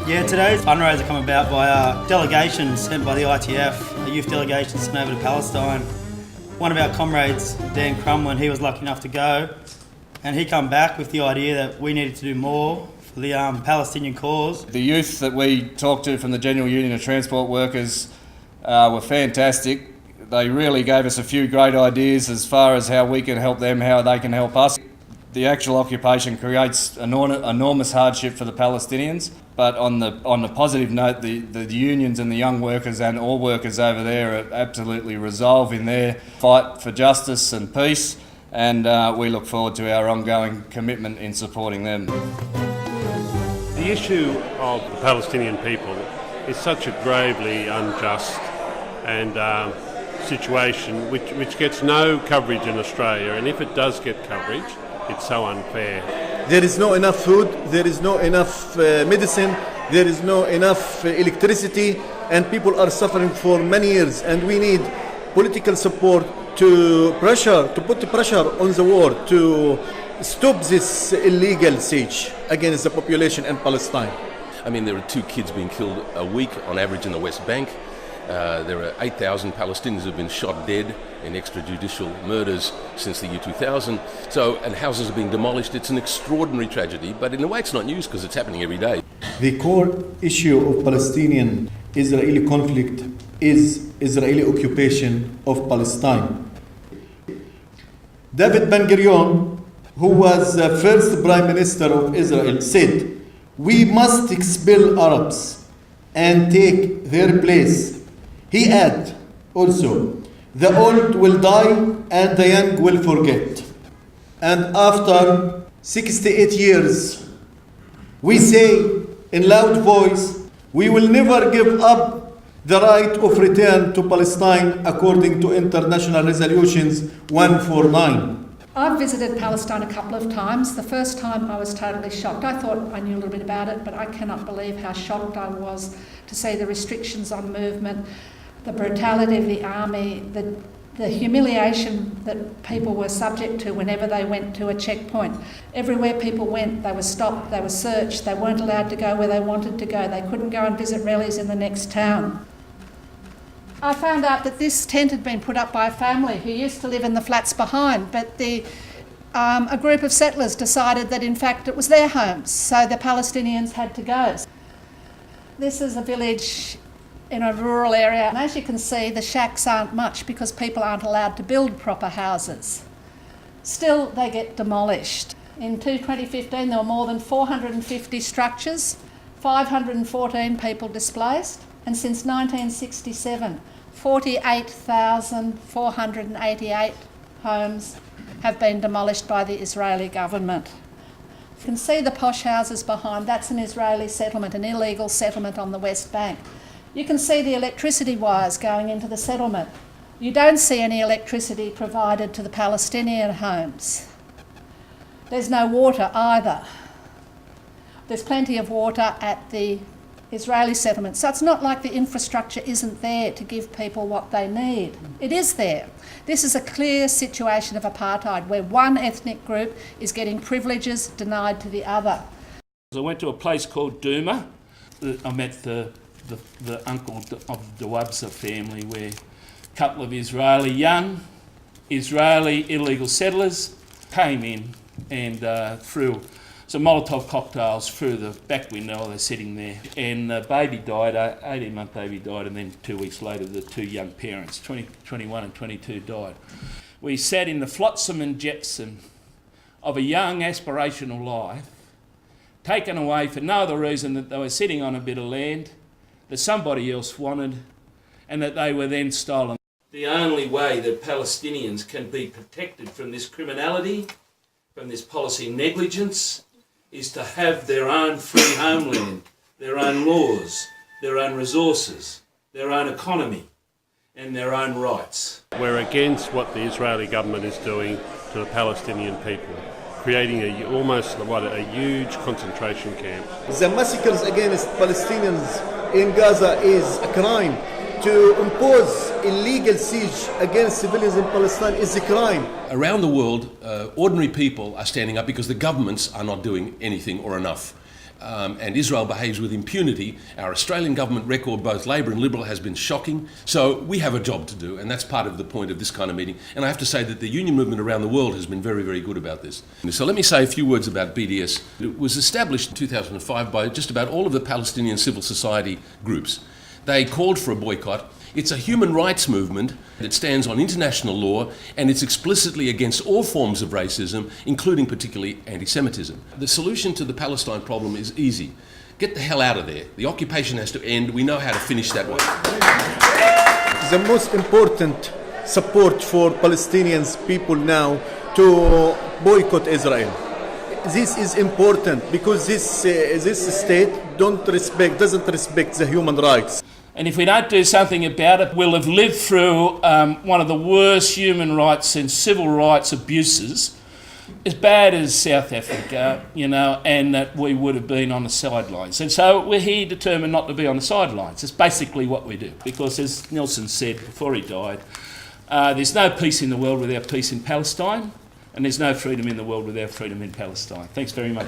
Yeah, today's fundraiser come about by a delegation sent by the ITF, a youth delegation sent over to Palestine. One of our comrades, Dan Crumlin, he was lucky enough to go, and he come back with the idea that we needed to do more for the Palestinian cause. The youth that we talked to from the General Union of Transport Workers were fantastic. They really gave us a few great ideas as far as how we can help them, how they can help us. The actual occupation creates enormous hardship for the Palestinians, but on the positive note, the unions and the young workers and all workers over there are absolutely resolved in their fight for justice and peace, and we look forward to our ongoing commitment in supporting them. The issue of the Palestinian people is such a gravely unjust and situation which gets no coverage in Australia, and if it does get coverage, it's so unfair. There is not enough food, there is not enough medicine, there is not enough electricity, and people are suffering for many years, and we need political support to put the pressure on the war to stop this illegal siege against the population in Palestine. I mean, there are 2 kids being killed a week on average in the West Bank. There are 8,000 Palestinians who have been shot dead in extrajudicial murders since the year 2000. And houses are being demolished. It's an extraordinary tragedy, but in a way it's not news because it's happening every day. The core issue of Palestinian-Israeli conflict is Israeli occupation of Palestine. David Ben-Gurion, who was the first Prime Minister of Israel, said, "We must expel Arabs and take their place." He added also, "The old will die and the young will forget." And after 68 years, we say in loud voice, we will never give up the right of return to Palestine according to international resolutions 149. I've visited Palestine a couple of times. The first time I was totally shocked. I thought I knew a little bit about it, but I cannot believe how shocked I was to see the restrictions on movement, the brutality of the army, the humiliation that people were subject to whenever they went to a checkpoint. Everywhere people went, they were stopped, they were searched, they weren't allowed to go where they wanted to go, they couldn't go and visit rallies in the next town. I found out that this tent had been put up by a family who used to live in the flats behind, but a group of settlers decided that in fact it was their homes, so the Palestinians had to go. This is a village in a rural area, and as you can see, the shacks aren't much because people aren't allowed to build proper houses. Still, they get demolished. In 2015, there were more than 450 structures, 514 people displaced, and since 1967, 48,488 homes have been demolished by the Israeli government. You can see the posh houses behind. That's an Israeli settlement, an illegal settlement on the West Bank. You can see the electricity wires going into the settlement. You don't see any electricity provided to the Palestinian homes. There's no water either. There's plenty of water at the Israeli settlement. So it's not like the infrastructure isn't there to give people what they need. It is there. This is a clear situation of apartheid where one ethnic group is getting privileges denied to the other. I went to a place called Douma. I met the uncle of the Dawabsa family, where a couple of young Israeli illegal settlers came in and threw some Molotov cocktails through the back window while they're sitting there. And the baby died, 18-month baby died, and then 2 weeks later the 2 young parents, 21 and 22, died. We sat in the flotsam and jetsam of a young aspirational life, taken away for no other reason that they were sitting on a bit of land that somebody else wanted, and that they were then stolen. The only way that Palestinians can be protected from this criminality, from this policy negligence, is to have their own free homeland, their own laws, their own resources, their own economy, and their own rights. We're against what the Israeli government is doing to the Palestinian people, creating a huge concentration camp. The massacres against Palestinians in Gaza is a crime. To impose illegal siege against civilians in Palestine is a crime. Around the world, ordinary people are standing up because the governments are not doing anything or enough. and Israel behaves with impunity, our Australian government record, both Labor and Liberal, has been shocking. So we have a job to do, and that's part of the point of this kind of meeting. And I have to say that the union movement around the world has been very, very good about this. So let me say a few words about BDS. It was established in 2005 by just about all of the Palestinian civil society groups. They called for a boycott. It's a human rights movement that stands on international law, and it's explicitly against all forms of racism, including particularly anti-Semitism. The solution to the Palestine problem is easy. Get the hell out of there. The occupation has to end. We know how to finish that one. The most important support for Palestinians people now to boycott Israel. This is important because this state doesn't respect the human rights. And if we don't do something about it, we'll have lived through one of the worst human rights and civil rights abuses, as bad as South Africa, and that we would have been on the sidelines. And so we're here determined not to be on the sidelines. It's basically what we do. Because as Nelson said before he died, there's no peace in the world without peace in Palestine, and there's no freedom in the world without freedom in Palestine. Thanks very much.